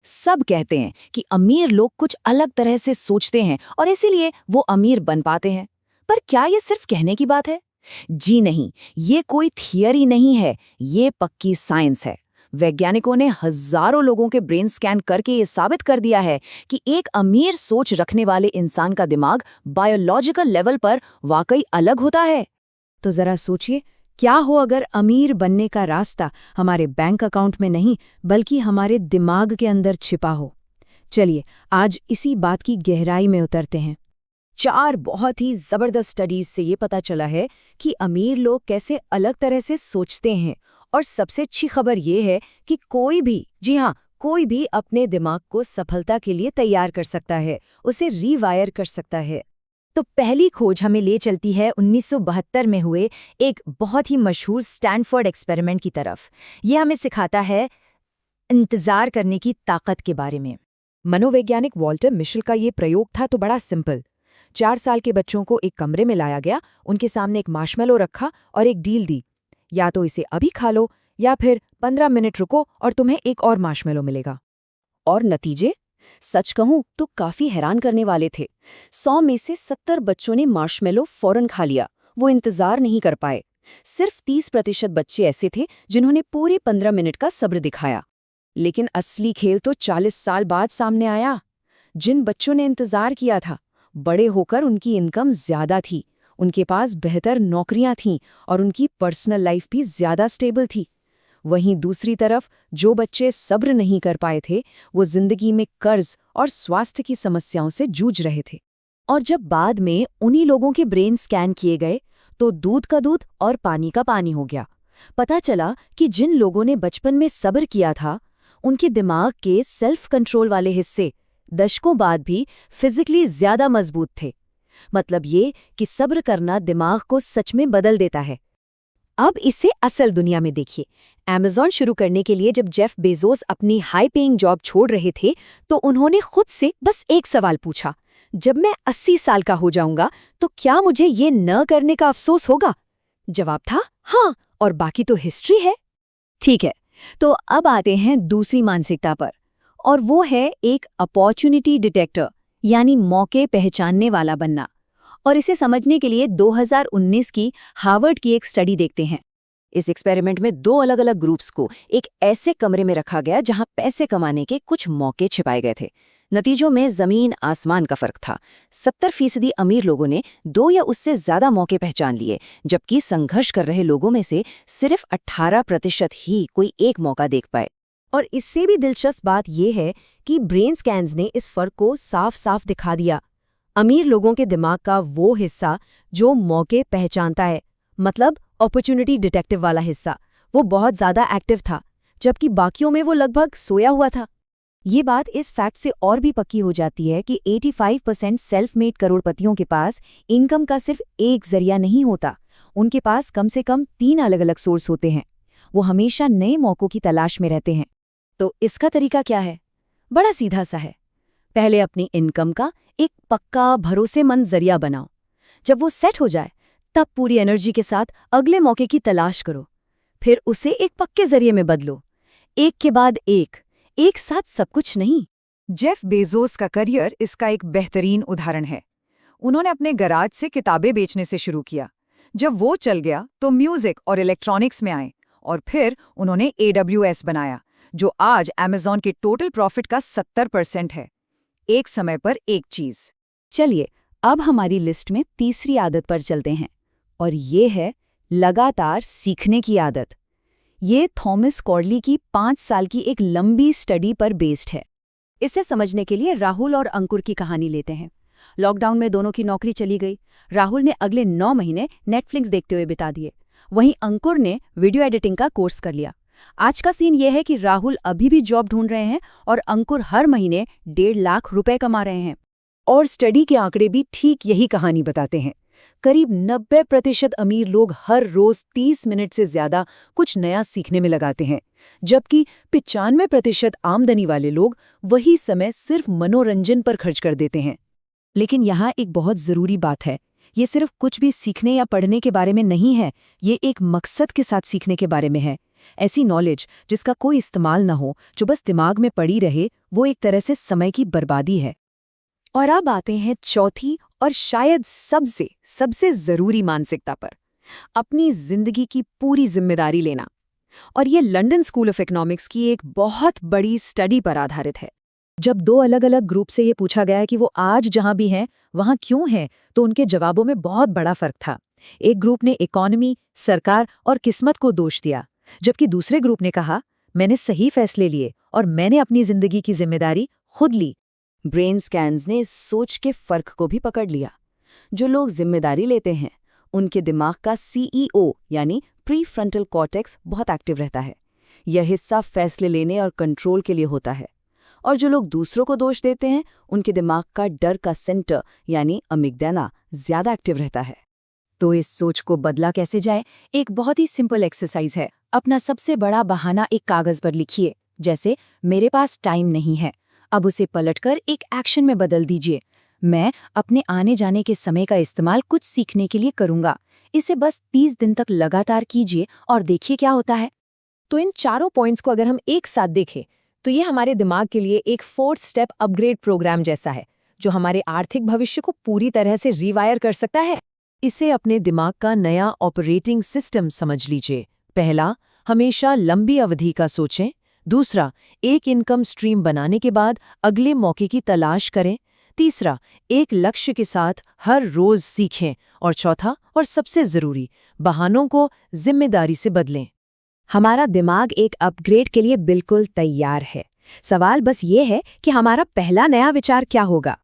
सब कहते हैं कि अमीर लोग कुछ अलग तरह से सोचते हैं और इसीलिए वो अमीर बन पाते हैं। पर क्या ये सिर्फ कहने की बात है? जी नहीं, ये कोई थियरी नहीं है, ये पक्की साइंस है। वैज्ञानिकों ने हजारों लोगों के ब्रेन स्कैन करके ये साबित कर दिया है कि एक अमीर सोच रखने वाले इंसान का दिमाग बायोलॉजिकल लेवल पर वाकई अलग होता है। तो जरा सोचिए, क्या हो अगर अमीर बनने का रास्ता हमारे बैंक अकाउंट में नहीं बल्कि हमारे दिमाग के अंदर छिपा हो। चलिए आज इसी बात की गहराई में उतरते हैं। 4 बहुत ही जबरदस्त स्टडीज से ये पता चला है कि अमीर लोग कैसे अलग तरह से सोचते हैं। और सबसे अच्छी खबर ये है कि कोई भी, जी हाँ, कोई भी अपने दिमाग को सफलता के लिए तैयार कर सकता है, उसे रीवायर कर सकता है। तो पहली खोज हमें ले चलती है 1972 में हुए एक बहुत ही मशहूर स्टैनफोर्ड एक्सपेरिमेंट की तरफ। ये हमें सिखाता है इंतजार करने की ताकत के बारे में। मनोवैज्ञानिक वॉल्टर मिशेल का ये प्रयोग था तो बड़ा सिंपल। 4 साल के बच्चों को एक कमरे में लाया गया, उनके सामने एक मार्शमेलो रखा और एक डील दी, या तो इसे अभी खा लो या फिर 15 मिनट रुको और तुम्हें एक और मार्शमेलो मिलेगा। और नतीजे सच कहूं तो काफी हैरान करने वाले थे। 100 में से 70 बच्चों ने मार्शमेलो फौरन खा लिया, वो इंतजार नहीं कर पाए। सिर्फ 30% बच्चे ऐसे थे जिन्होंने पूरे 15 मिनट का सब्र दिखाया। लेकिन असली खेल तो 40 साल बाद सामने आया। जिन बच्चों ने इंतजार किया था, बड़े होकर उनकी इनकम ज्यादा थी, उनके पास बेहतर नौकरियां थीं और उनकी पर्सनल लाइफ भी ज्यादा स्टेबल थी। वहीं दूसरी तरफ जो बच्चे सब्र नहीं कर पाए थे, वो जिंदगी में कर्ज और स्वास्थ्य की समस्याओं से जूझ रहे थे। और जब बाद में उन्हीं लोगों के ब्रेन स्कैन किए गए तो दूध का दूध और पानी का पानी हो गया। पता चला कि जिन लोगों ने बचपन में सब्र किया था, उनके दिमाग के सेल्फ कंट्रोल वाले हिस्से दशकों बाद भी फिजिकली ज्यादा मजबूत थे। मतलब ये कि सब्र करना दिमाग को सच में बदल देता है। अब इसे असल दुनिया में देखिए। अमेज़न शुरू करने के लिए जब जेफ बेजोस अपनी हाई पेइंग जॉब छोड़ रहे थे, तो उन्होंने खुद से बस एक सवाल पूछा, जब मैं 80 साल का हो जाऊंगा तो क्या मुझे ये न करने का अफसोस होगा? जवाब था हाँ, और बाकी तो हिस्ट्री है। ठीक है, तो अब आते हैं दूसरी मानसिकता पर, और वो है एक अपॉर्चुनिटी डिटेक्टर, यानी मौके पहचानने वाला बनना। और इसे समझने के लिए 2019 की हार्वर्ड की एक स्टडी देखते हैं। इस एक्सपेरिमेंट में 2 अलग-अलग ग्रुप्स को एक ऐसे कमरे में रखा गया जहां पैसे कमाने के कुछ मौके छिपाए गए थे। नतीजों में जमीन आसमान का फर्क था। 70% अमीर लोगों ने 2 या उससे ज्यादा मौके पहचान लिए, जबकि संघर्ष कर रहे लोगों में से सिर्फ 18% ही कोई एक मौका देख पाए। और इससे भी दिलचस्प बात यह है कि ब्रेन स्कैन्स ने इस फर्क को साफ साफ दिखा दिया। अमीर लोगों के दिमाग का वो हिस्सा जो मौके पहचानता है, मतलब अपॉर्चुनिटी डिटेक्टिव वाला हिस्सा, वो बहुत ज्यादा एक्टिव था, जबकि बाकियों में वो लगभग सोया हुआ था। ये बात इस फैक्ट से और भी पक्की हो जाती है कि 85% सेल्फ मेड करोड़पतियों के पास इनकम का सिर्फ एक जरिया नहीं होता, उनके पास कम से कम 3 अलग अलग सोर्स होते हैं। वो हमेशा नए मौकों की तलाश में रहते हैं। तो इसका तरीका क्या है? बड़ा सीधा सा है। पहले अपनी इनकम का एक पक्का भरोसेमंद जरिया बनाओ। जब वो सेट हो जाए, तब पूरी एनर्जी के साथ अगले मौके की तलाश करो। फिर उसे एक पक्के जरिए में बदलो, एक के बाद एक साथ सब कुछ नहीं। जेफ बेजोस का करियर इसका एक बेहतरीन उदाहरण है। उन्होंने अपने गराज से किताबें बेचने से शुरू किया। जब वो चल गया तो म्यूजिक और इलेक्ट्रॉनिक्स में आए, और फिर उन्होंने AWS बनाया, जो आज अमेज़न के टोटल प्रॉफिट का 70% है। एक समय पर एक चीज। चलिए अब हमारी लिस्ट में तीसरी आदत पर चलते हैं, और ये है लगातार सीखने की आदत। ये थॉमस कॉर्ली की 5 साल की एक लंबी स्टडी पर बेस्ड है। इसे समझने के लिए राहुल और अंकुर की कहानी लेते हैं। लॉकडाउन में दोनों की नौकरी चली गई। राहुल ने अगले 9 महीने नेटफ्लिक्स देखते हुए बिता दिए। वहीं अंकुर ने वीडियो एडिटिंग का कोर्स कर लिया। आज का सीन यह है कि राहुल अभी भी जॉब ढूंढ रहे हैं और अंकुर हर महीने 1.5 लाख रुपए कमा रहे हैं। और स्टडी के आंकड़े भी ठीक यही कहानी बताते हैं। करीब 90% अमीर लोग हर रोज 30 मिनट से ज्यादा कुछ नया सीखने में लगाते हैं, जबकि 95% आमदनी वाले लोग वही समय सिर्फ मनोरंजन पर खर्च कर देते हैं। लेकिन यहाँ एक बहुत जरूरी बात है, ये सिर्फ कुछ भी सीखने या पढ़ने के बारे में नहीं है, ये एक मकसद के साथ सीखने के बारे में है। ऐसी नॉलेज जिसका कोई इस्तेमाल न हो, जो बस दिमाग में पड़ी रहे, वो एक तरह से समय की बर्बादी है। और अब आते हैं चौथी और शायद सबसे जरूरी मानसिकता पर, अपनी जिंदगी की पूरी जिम्मेदारी लेना। और ये लंदन स्कूल ऑफ इकोनॉमिक्स की एक बहुत बड़ी स्टडी पर आधारित है। जब 2 अलग-अलग ग्रुप से ये पूछा गया है कि वो आज जहां भी हैं, वहां क्यों हैं, तो उनके जवाबों में बहुत बड़ा फर्क था। एक ग्रुप ने इकोनॉमी, सरकार और किस्मत को दोष दिया, जबकि दूसरे ग्रुप ने कहा, मैंने सही फैसले लिए और मैंने अपनी जिंदगी की जिम्मेदारी खुद ली। ब्रेन स्कैन्स ने इस सोच के फर्क को भी पकड़ लिया। जो लोग जिम्मेदारी लेते हैं, उनके दिमाग का CEO यानी प्री फ्रंटल कॉर्टेक्स बहुत एक्टिव रहता है। यह हिस्सा फैसले लेने और कंट्रोल के लिए होता है। और जो लोग दूसरों को दोष देते हैं, उनके दिमाग का डर का सेंटर यानी अमिग्डाला ज्यादा एक्टिव रहता है। तो इस सोच को बदला कैसे जाए? एक बहुत ही सिंपल एक्सरसाइज है। अपना सबसे बड़ा बहाना एक कागज पर लिखिए, जैसे मेरे पास टाइम नहीं है। अब उसे पलटकर एक एक्शन में बदल दीजिए। मैं अपने आने जाने के समय का इस्तेमाल कुछ सीखने के लिए करूंगा। इसे बस 30 दिन तक लगातार कीजिए और देखिए क्या होता है। तो इन चारों पॉइंट्स को अगर हम एक साथ देखें, तो ये हमारे दिमाग के लिए एक 4th स्टेप अपग्रेड प्रोग्राम जैसा है, जो हमारे आर्थिक भविष्य को पूरी तरह से रिवायर कर सकता है। इसे अपने दिमाग का नया ऑपरेटिंग सिस्टम समझ लीजिए। पहला, हमेशा लंबी अवधि का सोचें। दूसरा, एक इनकम स्ट्रीम बनाने के बाद अगले मौके की तलाश करें। तीसरा, एक लक्ष्य के साथ हर रोज सीखें। और चौथा और सबसे जरूरी, बहानों को जिम्मेदारी से बदलें। हमारा दिमाग एक अपग्रेड के लिए बिल्कुल तैयार है। सवाल बस ये है कि हमारा पहला नया विचार क्या होगा।